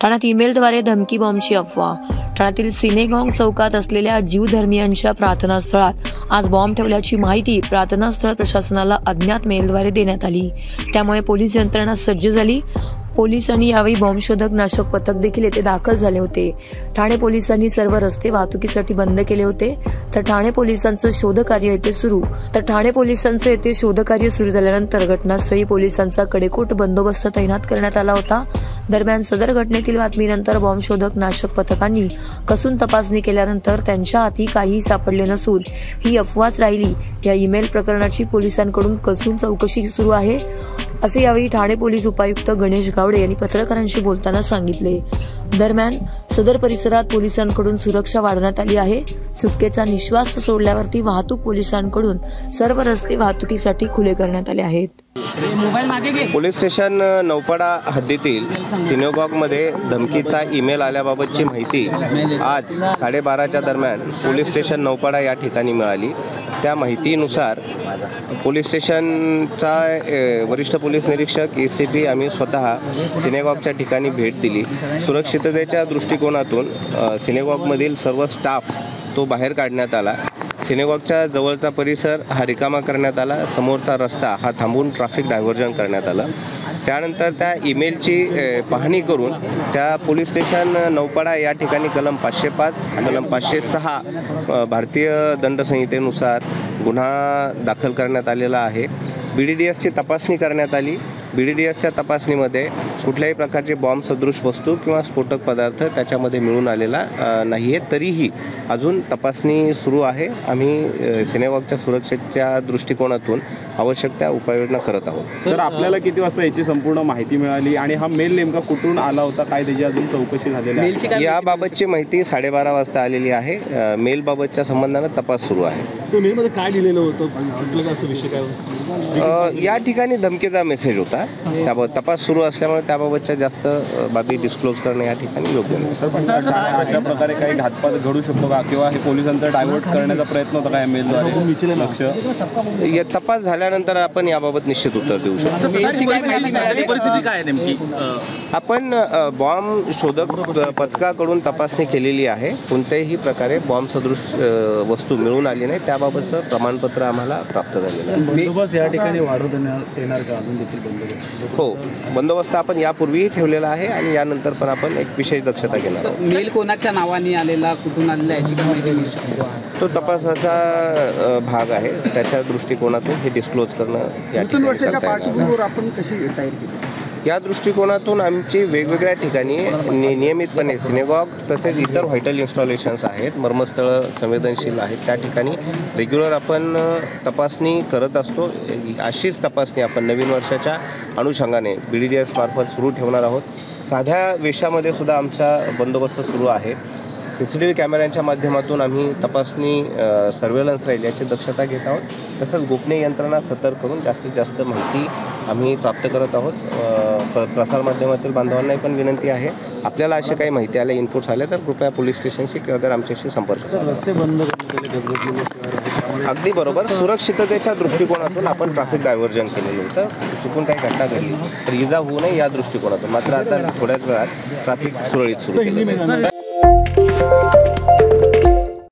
ठाण्यात ईमेलद्वारे धमकी बॉम्बची अफवा। ठाण्यातील सिनेगॉग चौकात असलेल्या ज्यू-धर्मीयांच्या प्रार्थनास्थळात आज बॉम्ब ठेवल्याची माहिती प्रार्थनास्थळ प्रशासनाला अज्ञात मेलद्वारे देण्यात आली। त्यामुळे पोलीस यंत्रणा सज्ज झाली। पोलिसांनी यावेळी बॉम्ब शोधक नाशक पथक देखील येथे दाखल झाले होते। ठाणे पोलिसांनी सर्व रस्ते वाहतुकीसाठी बंद केले होते। तर ठाणे पोलिसांचं शोधकार्य येथे सुरू झाल्यानंतर घटनास्थळी पोलिसांचा कडेकोट बंदोबस्त तैनात करण्यात आला होता। दरम्यान सदर घटनेतील बातमीनंतर बॉम्ब शोधक नाशक पथकांनी कसून तपासणी केल्यानंतर त्यांच्या हाती काहीही सापडले नसून ही अफवाच राहिली। या ईमेल प्रकरणाची पोलिसांकडून कसून चौकशी सुरू आहे, असे यावेळी ठाणे पोलीस उपायुक्त गणेश गावडे यांनी पत्रकारांशी बोलताना सांगितले। दरम्यान सदर परिसरात पोलिसांकडून सुरक्षा वाढवण्यात आली आहे। सुटकेचा निश्वास सोडल्यावरती वाहतूक पोलिसांकडून सर्व रस्ते वाहतुकीसाठी खुले करण्यात आले आहेत। पोलीस स्टेशन नौपाडा हद्दीतील सिनेगॉगमध्ये धमकीचा ईमेल आल्याबाबतची माहिती आज 12:30च्या दरम्यान पोलीस स्टेशन नौपाडा या ठिकाणी मिळाली। त्या माहितीनुसार पोलीस स्टेशनचा वरिष्ठ पोलीस निरीक्षक ACP आम्ही स्वतः सिनेगॉगच्या ठिकाणी भेट दिली। सुरक्षिततेच्या दृष्टिकोनातून सिनेगॉगमधील सर्व स्टाफ तो बाहेर काढण्यात आला। सिनेगॉगच्या जवळचा परिसर हा रिकामा करण्यात आला। समोरचा रस्ता हा थांबवून ट्रॅफिक डायव्हर्जन करण्यात आलं। त्यानंतर त्या ईमेलची पाहणी करून त्या पोलीस स्टेशन नौपाडा या ठिकाणी कलम 505 कलम 506 भारतीय दंड संहितेनुसार गुन्हा दाखल करण्यात आलेला आहे। BDDSची तपासणी करण्यात आली। BDDSच्या तपासणीमध्ये कुठल्याही प्रकारचे बॉम्ब सदृश वस्तू किंवा स्फोटक पदार्थ त्याच्यामध्ये मिळून आलेला नाही आहे। तरीही अजून तपासणी सुरू आहे। आम्ही सिनेगॉगच्या सुरक्षेच्या दृष्टिकोनातून आवश्यक त्या उपाययोजना करत आहोत। सर, आपल्याला किती वाजता याची संपूर्ण माहिती मिळाली आणि हा मेल नेमका कुठून आला होता, काय त्याची अजून चौकशी झालेली आहे? याबाबतची माहिती 12:30 वाजता आलेली आहे। मेलबाबतच्या संबंधाने तपास सुरू आहे। मेलमध्ये काय लिहिलेलं होतं, असं विषय काय? या ठिकाणी धमकीचा मेसेज होता। त्याबाबत तपास सुरू असल्यामुळे त्याबाबतच्या जास्त बाबी डिस्क्लोज करणे या ठिकाणी योग्य नाही। अशा प्रकारे काही घातपात घडू शकतो का, किंवा हे पोलिसांचा डायव्हर्ट करण्याचा प्रयत्न होता काय मेलद्वारे? लक्ष तपास झाल्यानंतर आपण याबाबत निश्चित उत्तर देऊ शकतो। परिस्थिती काय नेमकी? आपण बॉम्ब शोधक पथकाकडून तपासणी केलेली आहे। कोणत्याही प्रकारे बॉम्ब सदृश वस्तू मिळून आली नाही, त्याबाबतचं प्रमाणपत्र आम्हाला प्राप्त झालेलं आहे। बंदोबस्त या ठिकाणी वाढवण्यात येणार का अजून देखील बंदोबस्त? हो, बंदोबस्त आपण यापूर्वीही ठेवलेला आहे आणि यानंतर पण आपण एक विशेष दक्षता घेणार आहोत। मेल कोणाच्या नावाने आलेला, कुठून आलेला याची काय माहिती मिळू शकतो? तो तपासाचा भाग आहे। त्याच्या दृष्टिकोनातून हे डिस्क्लोज करणं या ठिकाणी आपण कशी तयारी केली? या दृष्टिकोनातून आमची वेगवेगळ्या ठिकाणी नियमितपणे सिनेगॉग तसेच इतर व्हायटल इन्स्टॉलेशन्स आहेत, मर्मस्थळं संवेदनशील आहेत, त्या ठिकाणी रेग्युलर आपण तपासणी करत असतो। अशीच तपासणी आपण नवीन वर्षाच्या अनुषंगाने BDDS मार्फत सुरू ठेवणार आहोत। साध्या वेशामध्ये सुद्धा आमचा बंदोबस्त सुरू आहे। CCTV कॅमेऱ्यांच्या माध्यमातून आम्ही तपासणी सर्वेलन्स राहील याची दक्षता घेत आहोत। तसंच गोपनीय यंत्रणा सतर्क करून जास्तीत जास्त माहिती आम्ही प्राप्त करत आहोत। प्रसारमाध्यमातील बांधवांनाही पण विनंती आहे, आपल्याला असे काही माहिती आल्या, इनपुट्स आले तर कृपया पोलीस स्टेशनशी किंवा आमच्याशी संपर्क करा। रस्ते बंद अगदी बरोबर। सुरक्षिततेच्या दृष्टिकोनातून आपण ट्रॅफिक डायव्हर्जन केलेलं होतं। चुकून काही घटना घडली तर इजा होऊ नये या दृष्टिकोनातून, मात्र आता थोड्याच वेळात ट्रॅफिक सुरळीत सुरू केलं।